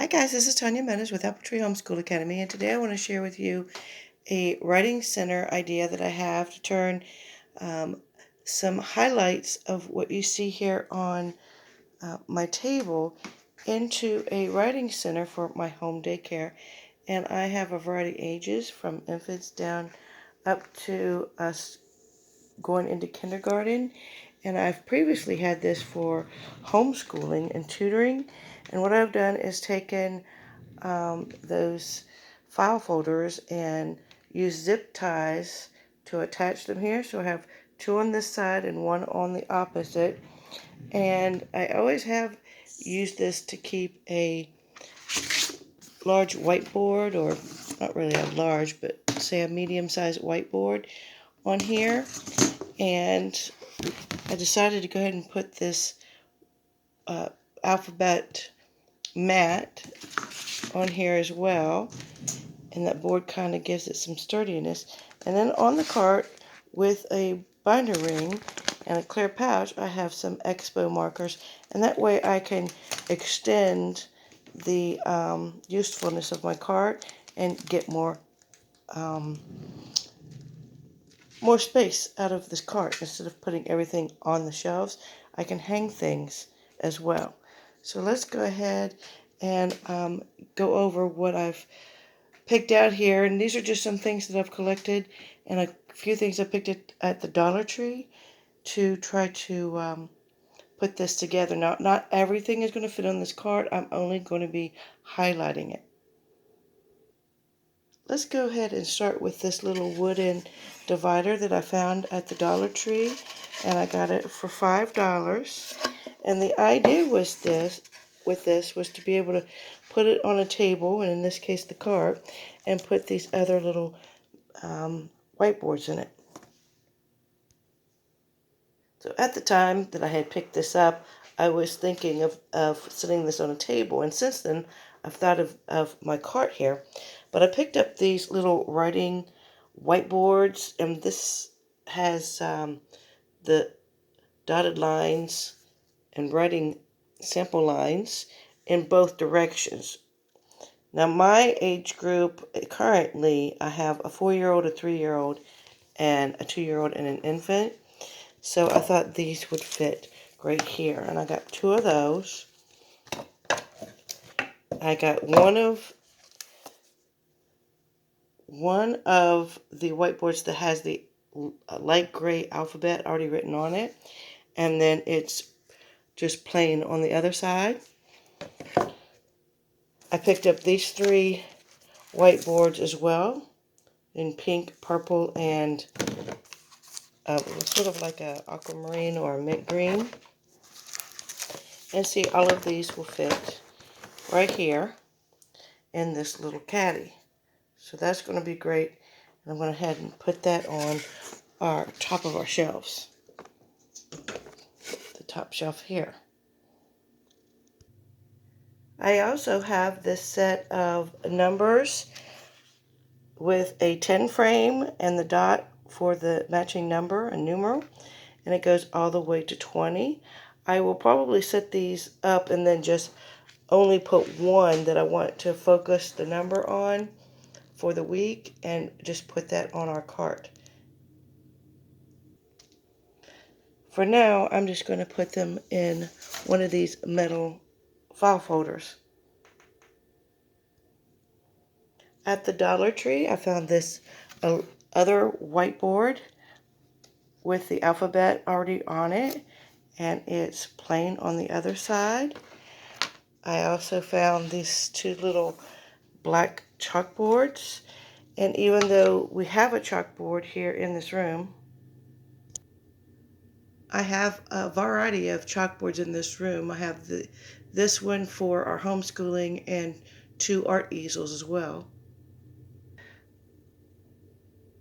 Hi guys, this is Tanya Meadows with Apple Tree Homeschool Academy, and today I want to share with you a writing center idea that I have to turn some highlights of what you see here on my table into a writing center for my home daycare. And I have a variety of ages from infants down up to us going into kindergarten, and I've previously had this for homeschooling and tutoring. And what I've done is taken those file folders and use zip ties to attach them here. So I have two on this side and one on the opposite. And I always have used this to keep a large whiteboard, or not really a large, but say a medium-sized whiteboard on here. And I decided to go ahead and put this alphabet mat on here as well, and that board kind of gives it some sturdiness. And then on the cart with a binder ring and a clear pouch, I have some expo markers, and that way I can extend the usefulness of my cart and get more space out of this cart. Instead of putting everything on the shelves, I can hang things as well. So let's go ahead and go over what I've picked out here. And these are just some things that I've collected, and a few things I picked at the Dollar Tree to try to put this together. Now, not everything is going to fit on this card. I'm only going to be highlighting it. Let's go ahead and start with this little wooden divider that I found at the Dollar Tree, and I got it for $5. And the idea was this was to be able to put it on a table, and in this case the cart, and put these other little whiteboards in it. So at the time that I had picked this up, I was thinking of setting this on a table, and since then I've thought of my cart here. But I picked up these little writing whiteboards, and this has the dotted lines and writing sample lines in both directions. Now my age group, currently I have a 4-year-old, a 3-year-old, and a 2-year-old and an infant. So I thought these would fit great here. And I got two of those. I got one of the whiteboards that has the light gray alphabet already written on it. And then it's just plain on the other side. I picked up these three whiteboards as well in pink, purple, and sort of like a aquamarine or a mint green. And see, all of these will fit right here in this little caddy. So that's going to be great. And I'm going to go ahead and put that on our top of our shelves. The top shelf here. I also have this set of numbers with a 10 frame and the dot for the matching number, a numeral, and it goes all the way to 20. I will probably set these up and then just only put one that I want to focus the number on for the week, and just put that on our cart. For now, I'm just going to put them in one of these metal file folders. At the Dollar Tree, I found this other whiteboard with the alphabet already on it, and it's plain on the other side. I also found these two little black chalkboards, and even though we have a chalkboard here in this room, I have a variety of chalkboards in this room. I have this one for our homeschooling and two art easels as well.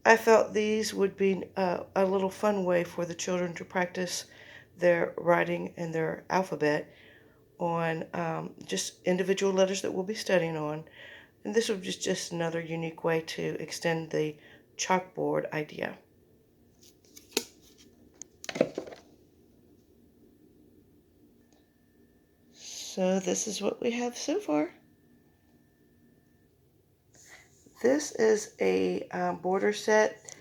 I felt these would be a little fun way for the children to practice their writing and their alphabet on just individual letters that we'll be studying on. And this would be just another unique way to extend the chalkboard idea. So this is what we have so far. This is a border set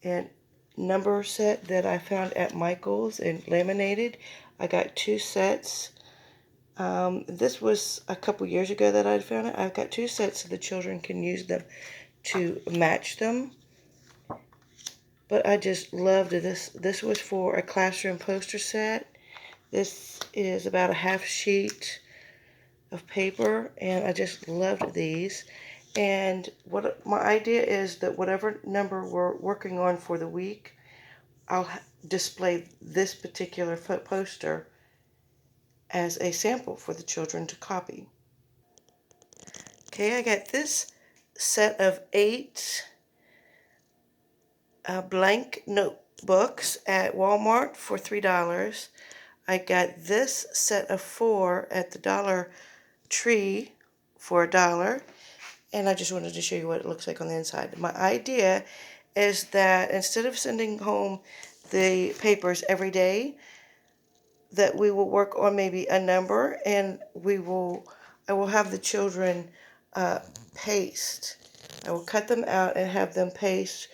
and number set that I found at Michael's and laminated. I got 2 sets. This was a couple years ago that I'd found it. I've got 2 sets so the children can use them to match them. But I just loved it. This was for a classroom poster set. This is about a half sheet of paper, and I just loved these. And what my idea is that whatever number we're working on for the week, I'll display this particular poster as a sample for the children to copy. Okay, I got this set of 8 blank notebooks at Walmart for $3. I got this set of 4 at the Dollar Tree for $1. And I just wanted to show you what it looks like on the inside. My idea is that instead of sending home the papers every day, that we will work on maybe a number, and I will have the children paste. I will cut them out and have them paste,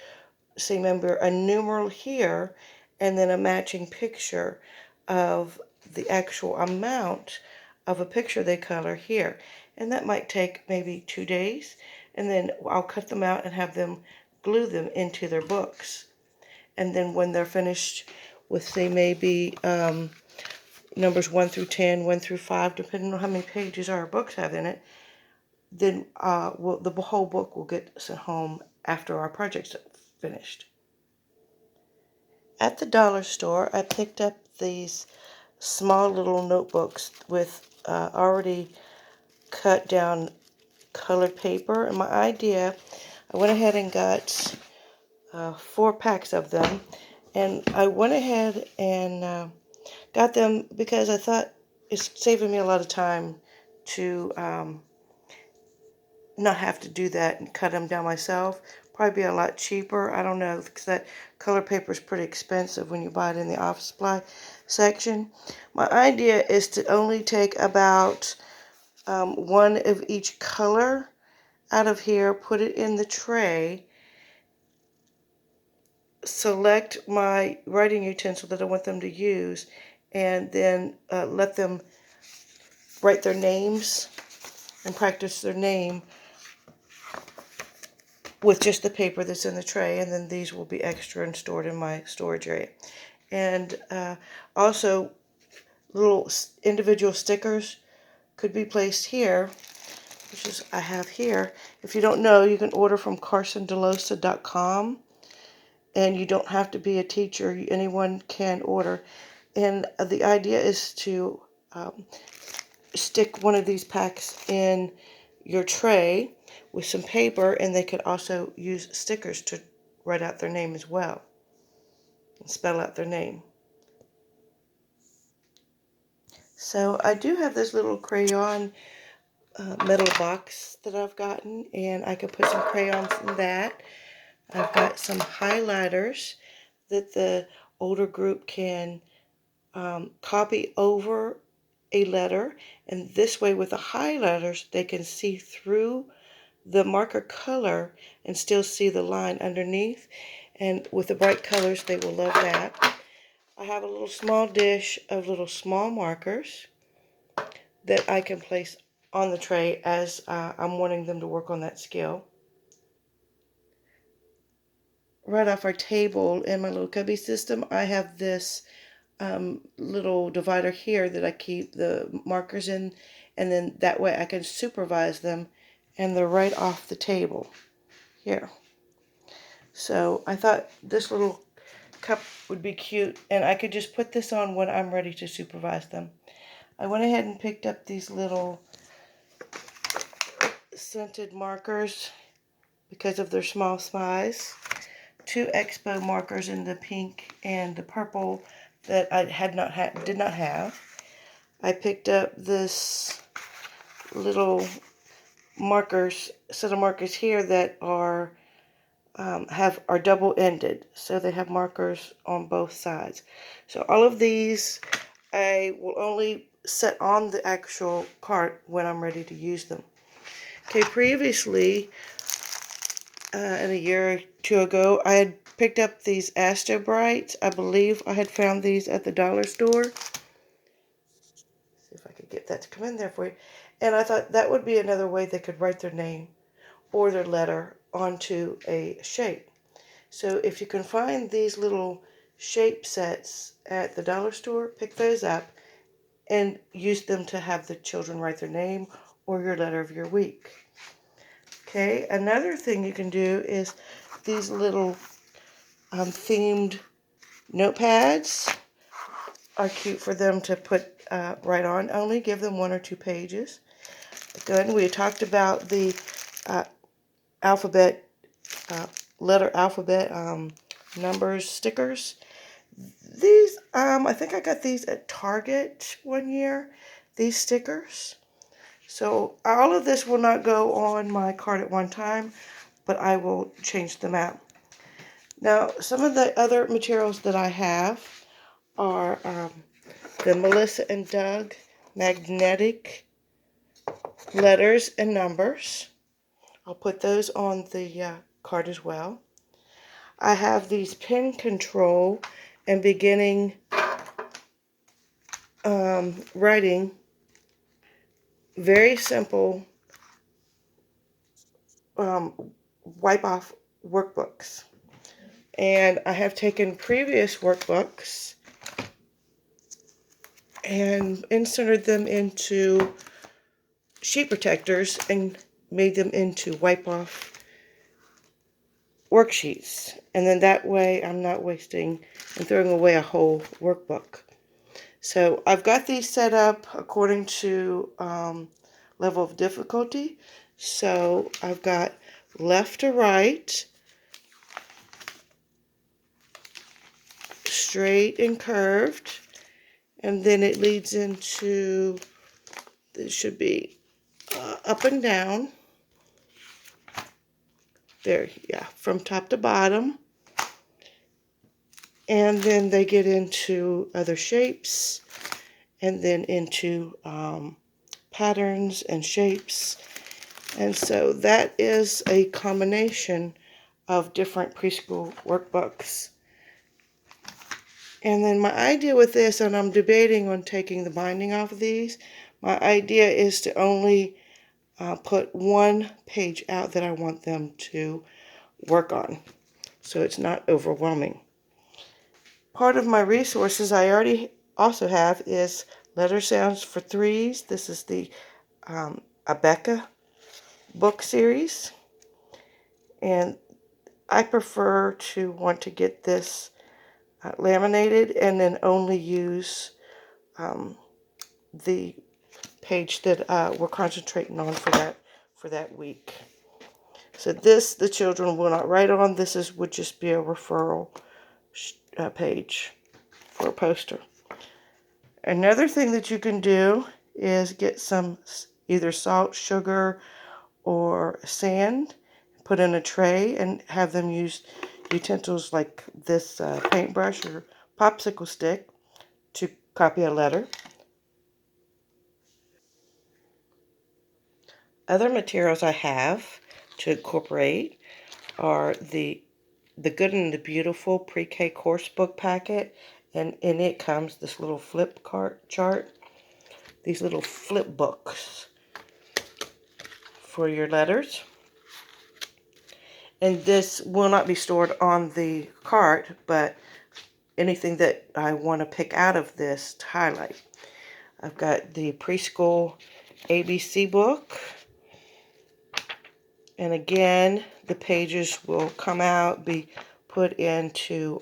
say, remember, a numeral here, and then a matching picture of the actual amount of a picture they color here. And that might take maybe 2 days. And then I'll cut them out and have them glue them into their books. And then when they're finished with, say, maybe numbers 1 through 10, 1 through 5, depending on how many pages our books have in it, then the whole book will get sent home after our project's finished. At the dollar store, I picked up these small little notebooks with already cut down colored paper. And my idea, I went ahead and got 4 packs of them. And I went ahead and got them because I thought it's saving me a lot of time to not have to do that and cut them down myself. Probably be a lot cheaper. I don't know, because that color paper is pretty expensive when you buy it in the office supply section. My idea is to only take about 1 of each color out of here, put it in the tray, select my writing utensil that I want them to use, and then let them write their names and practice their name with just the paper that's in the tray, and then these will be extra and stored in my storage area. And also, little individual stickers could be placed here, which is I have here. If you don't know, you can order from carsondelosa.com, and you don't have to be a teacher. Anyone can order. And the idea is to stick one of these packs in your tray with some paper, and they could also use stickers to write out their name as well and spell out their name. So I do have this little crayon metal box that I've gotten, and I could put some crayons in that. I've got some highlighters that the older group can copy over a letter, and this way with the highlighters they can see through the marker color and still see the line underneath, and with the bright colors they will love that. I have a little small dish of little small markers that I can place on the tray as I'm wanting them to work on that skill. Right off our table in my little cubby system, I have this little divider here that I keep the markers in, and then that way I can supervise them, and they're right off the table here. So I thought this little cup would be cute, and I could just put this on when I'm ready to supervise them. I went ahead and picked up these little scented markers because of their small size. 2 Expo markers in the pink and the purple that I did not have. I picked up this little set of markers here that are double-ended, so they have markers on both sides. So all of these I will only set on the actual cart when I'm ready to use them. Okay, previously and a year or two ago, I had picked up these Astro Brights. I believe I had found these at the dollar store. See if I could get that to come in there for you. And I thought that would be another way they could write their name or their letter onto a shape. So if you can find these little shape sets at the dollar store, pick those up and use them to have the children write their name or your letter of your week. Okay, another thing you can do is these little themed notepads are cute for them to put right on. Only give them 1 or 2 pages. Again, we talked about the alphabet, letter alphabet numbers stickers. These, I think I got these at Target one year, these stickers. So all of this will not go on my card at one time, but I will change them out. Now, some of the other materials that I have are the Melissa and Doug magnetic letters and numbers. I'll put those on the card as well. I have these pen control and beginning writing, very simple wipe off workbooks. And I have taken previous workbooks and inserted them into sheet protectors and made them into wipe off worksheets. And then that way I'm not wasting and throwing away a whole workbook. So I've got these set up according to level of difficulty. So I've got left to right, straight and curved, and then it leads into, this should be up and down. There, yeah, from top to bottom. And then they get into other shapes, and then into patterns and shapes. And so that is a combination of different preschool workbooks. And then my idea with this, and I'm debating on taking the binding off of these, my idea is to only put 1 page out that I want them to work on, so it's not overwhelming. Part of my resources I already also have is letter sounds for 3s. This is the Abeka book series, and I prefer to want to get this laminated and then only use the page that we're concentrating on for that week. So this the children will not write on. This would just be a referral page for a poster. Another thing that you can do is get some either salt, sugar, or sand, put in a tray, and have them use utensils like this paintbrush or popsicle stick to copy a letter. Other materials I have to incorporate are the Good and the Beautiful Pre-K course book packet, and in it comes this little flip chart, these little flip books for your letters. And this will not be stored on the cart, but anything that I want to pick out of this to highlight. I've got the Preschool ABC book. And again, the pages will come out, be put into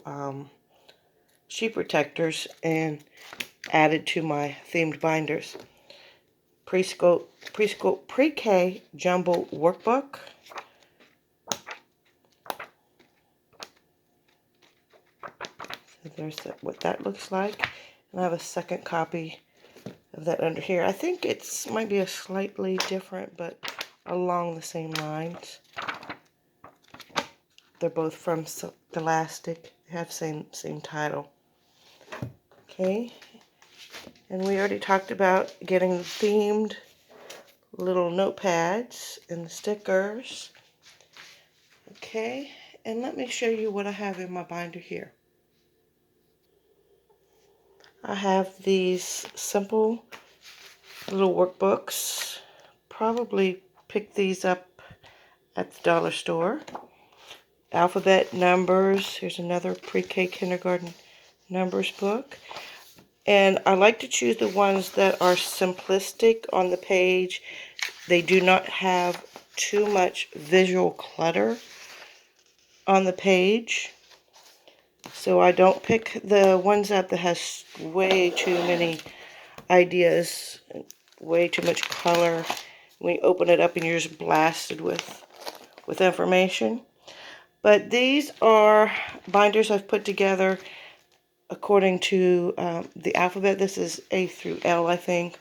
sheet protectors and added to my themed binders. Preschool Pre-K Jumbo Workbook. So there's what that looks like. And I have a second copy of that under here. I think it's might be a slightly different, but along the same lines. They're both from Scholastic. They have same title. Okay. And we already talked about getting themed little notepads and the stickers. Okay, and let me show you what I have in my binder here. I have these simple little workbooks. Probably picked these up at the dollar store. Alphabet numbers. Here's another pre-K kindergarten numbers book. And I like to choose the ones that are simplistic on the page. They do not have too much visual clutter on the page. So I don't pick the ones up that has way too many ideas, way too much color. When you open it up and you're just blasted with information. But these are binders I've put together according to the alphabet. This is A through L, I think.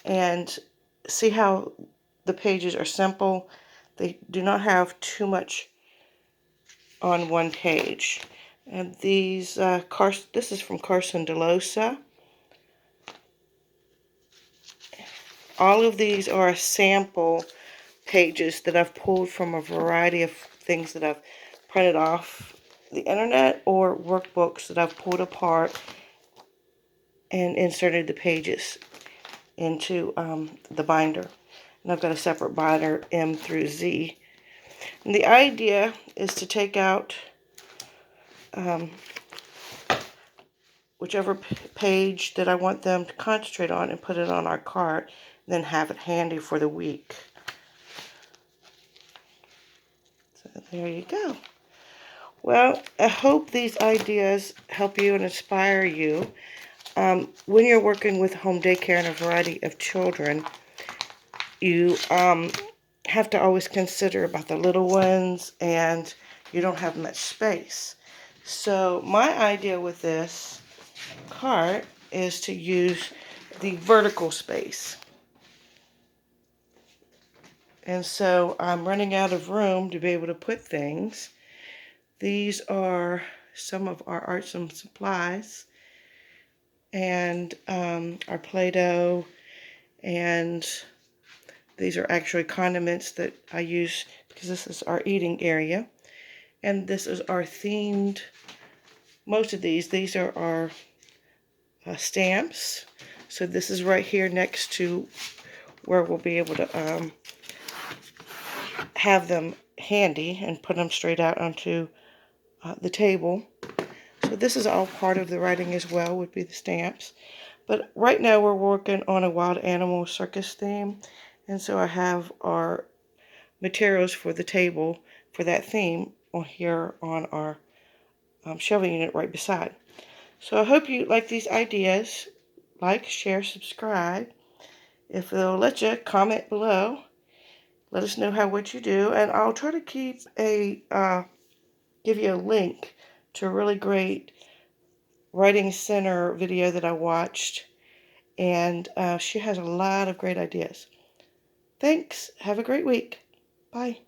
And see how the pages are simple. They do not have too much on one page. And these, this is from Carson DeLosa. All of these are sample pages that I've pulled from a variety of things that I've printed off the internet or workbooks that I've pulled apart and inserted the pages into the binder. And I've got a separate binder, M through Z. And the idea is to take out whichever page that I want them to concentrate on and put it on our cart, then have it handy for the week. So there you go. Well, I hope these ideas help you and inspire you. When you're working with home daycare and a variety of children, you have to always consider about the little ones, and you don't have much space. So my idea with this cart is to use the vertical space. And so I'm running out of room to be able to put things. These are some of our arts and supplies, and our Play-Doh, and these are actually condiments that I use because this is our eating area. And this is our themed, most of these are our stamps. So this is right here next to where we'll be able to have them handy and put them straight out onto the table. So this is all part of the writing as well, would be the stamps. But right now we're working on a wild animal circus theme. And so I have our materials for the table for that theme on here on our shelving unit right beside. So I hope you like these ideas. Like, share, subscribe. If they'll let you, comment below. Let us know what you do. And I'll try to keep give you a link to a really great Writing Center video that I watched. And she has a lot of great ideas. Thanks. Have a great week. Bye.